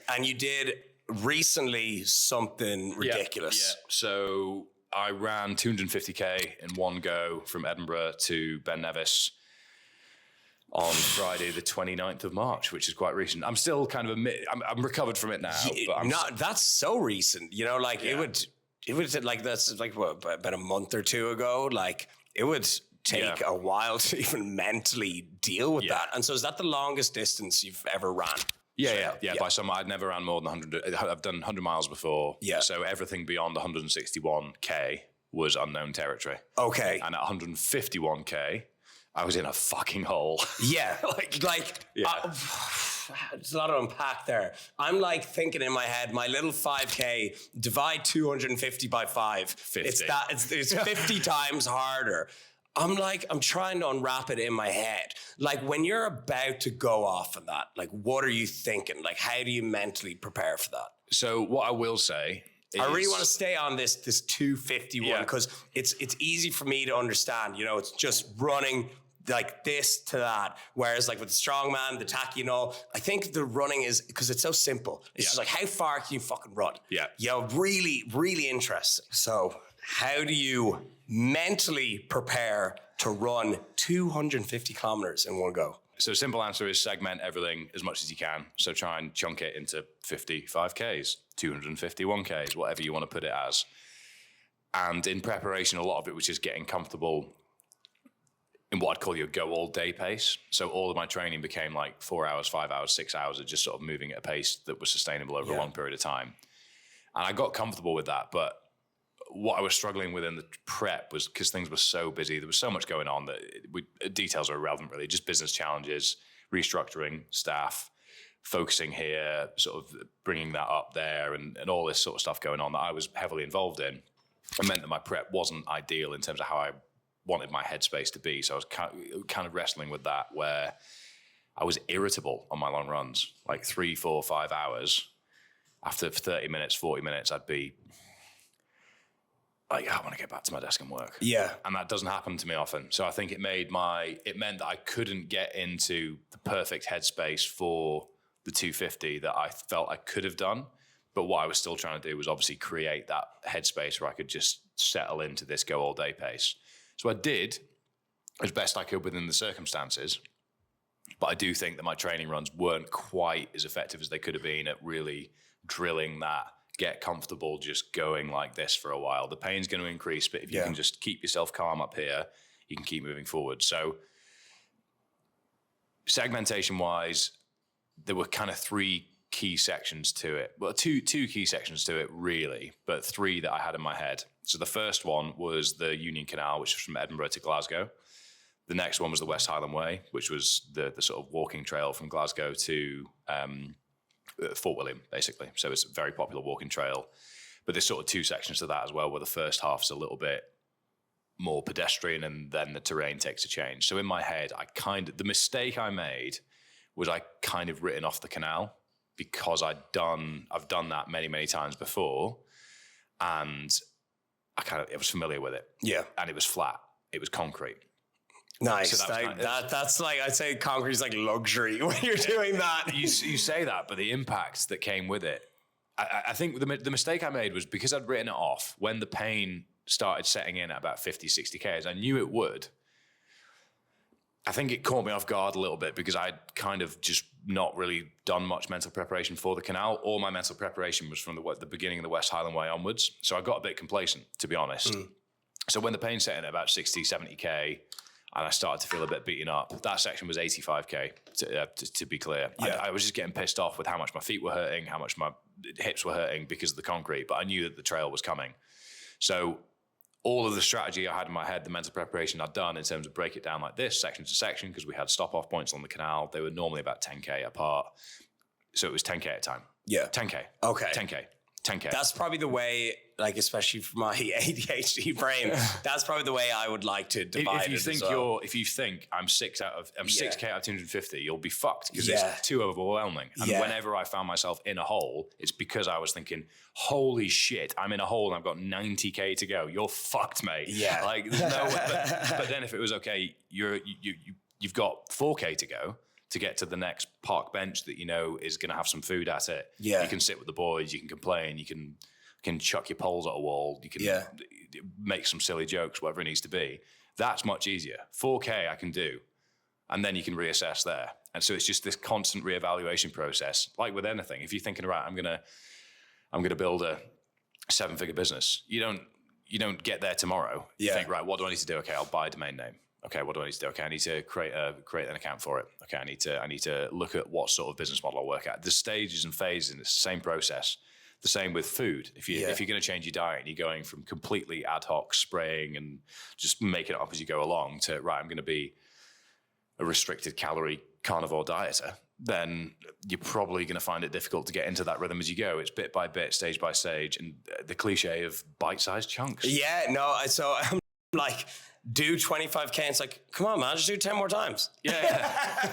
And you did recently something ridiculous. Yeah. So I ran 250k in one go from Edinburgh to Ben Nevis on Friday, the 29th of March, which is quite recent. I'm still kind of I'm recovered from it now. But that's so recent. You know, like it would like that's like what, about a month or two ago. Like it would take a while to even mentally deal with that. And so is that the longest distance you've ever ran? Yeah. By some, I'd never ran more than 100. I've done 100 miles before. Yeah. So everything beyond 161k was unknown territory. Okay. And at 151k, I was in a fucking hole. Yeah. There's a lot to unpack there. I'm like thinking in my head, my little 5K, divide 250 by 5. 50. It's 50 times harder. I'm trying to unwrap it in my head. Like when you're about to go off on that, like what are you thinking? Like how do you mentally prepare for that? So what I will say is, I really want to stay on this 251 because it's easy for me to understand. You know, it's just running like this to that. Whereas like with the strongman, the tacky and all, I think the running is because it's so simple. It's just like how far can you fucking run? Yeah. Really, really interesting. So how do you mentally prepare to run 250 kilometers in one go? So simple answer is segment everything as much as you can. So try and chunk it into 55Ks, 251Ks, whatever you want to put it as. And in preparation, a lot of it was just getting comfortable in what I'd call your go all day pace. So all of my training became like 4 hours, 5 hours, 6 hours of just sort of moving at a pace that was sustainable over a long period of time. And I got comfortable with that. But what I was struggling with in the prep was because things were so busy. There was so much going on that details are irrelevant really, just business challenges, restructuring staff, focusing here, sort of bringing that up there and all this sort of stuff going on that I was heavily involved in. It meant that my prep wasn't ideal in terms of how I wanted my headspace to be. So I was kind of wrestling with that where I was irritable on my long runs, like 3, 4, 5 hours. After 30 minutes, 40 minutes, I'd be like, I want to get back to my desk and work. Yeah. And that doesn't happen to me often. So I think it meant that I couldn't get into the perfect headspace for the 250 that I felt I could have done. But what I was still trying to do was obviously create that headspace where I could just settle into this go all day pace. So I did as best I could within the circumstances. But I do think that my training runs weren't quite as effective as they could have been at really drilling that, get comfortable just going like this for a while. The pain's going to increase, but if you can just keep yourself calm up here, you can keep moving forward. So segmentation-wise, there were kind of 3 key sections to it. Well, two key sections to it, really, but 3 that I had in my head. So the first one was the Union Canal, which was from Edinburgh to Glasgow. The next one was the West Highland Way, which was the sort of walking trail from Glasgow to Fort William, basically. So it's a very popular walking trail. But there's sort of 2 sections to that as well, where the first half's a little bit more pedestrian and then the terrain takes a change. So in my head, the mistake I made was I kind of written off the canal because I've done that many, many times before. And I was familiar with it. Yeah. And it was flat. It was concrete. Nice. So that's like, I'd say concrete is like luxury when you're doing that. You say that, but the impact that came with it, I think the mistake I made was because I'd written it off when the pain started setting in at about 50, 60 Ks. I knew it would. I think it caught me off guard a little bit because I'd kind of just not really done much mental preparation for the canal. All my mental preparation was from the beginning of the West Highland Way onwards. So I got a bit complacent, to be honest. So when the pain set in at about 60, 70 K, and I started to feel a bit beaten up, that section was 85K, to be clear. Yeah. I was just getting pissed off with how much my feet were hurting, how much my hips were hurting because of the concrete, but I knew that the trail was coming. So all of the strategy I had in my head, the mental preparation I'd done in terms of break it down like this, section to section, because we had stop-off points on the canal. They were normally about 10K apart. So it was 10K at a time. Yeah. 10K. Okay. 10K. That's probably the way, like, especially for my ADHD brain, that's probably the way I would like to divide if you think I'm 6K out of 250, you'll be fucked because it's too overwhelming. And whenever I found myself in a hole, it's because I was thinking, holy shit, I'm in a hole and I've got 90K to go. You're fucked, mate. Yeah. Like, there's no way. But then if it was okay, you've got 4K to go. to get to the next park bench that you know is going to have some food at it. Yeah. You can sit with the boys, you can complain, you can chuck your poles at a wall, you can make some silly jokes, whatever it needs to be. That's much easier. 4K I can do. And then you can reassess there. And so it's just this constant reevaluation process. Like with anything, if you're thinking, right, I'm gonna build a 7-figure business, you don't get there tomorrow. You think, right, what do I need to do? Okay, I'll buy a domain name. Okay, what do I need to do? Okay, I need to create an account for it. Okay, I need to look at what sort of business model I'll work at. The stages and phases in the same process. The same with food. If you're going to change your diet and you're going from completely ad hoc spraying and just making it up as you go along to, right, I'm going to be a restricted calorie carnivore dieter, then you're probably going to find it difficult to get into that rhythm as you go. It's bit by bit, stage by stage, and the cliche of bite-sized chunks. Yeah, no, so I'm like, do 25K, and it's like, come on, man, just do 10 more times. Yeah.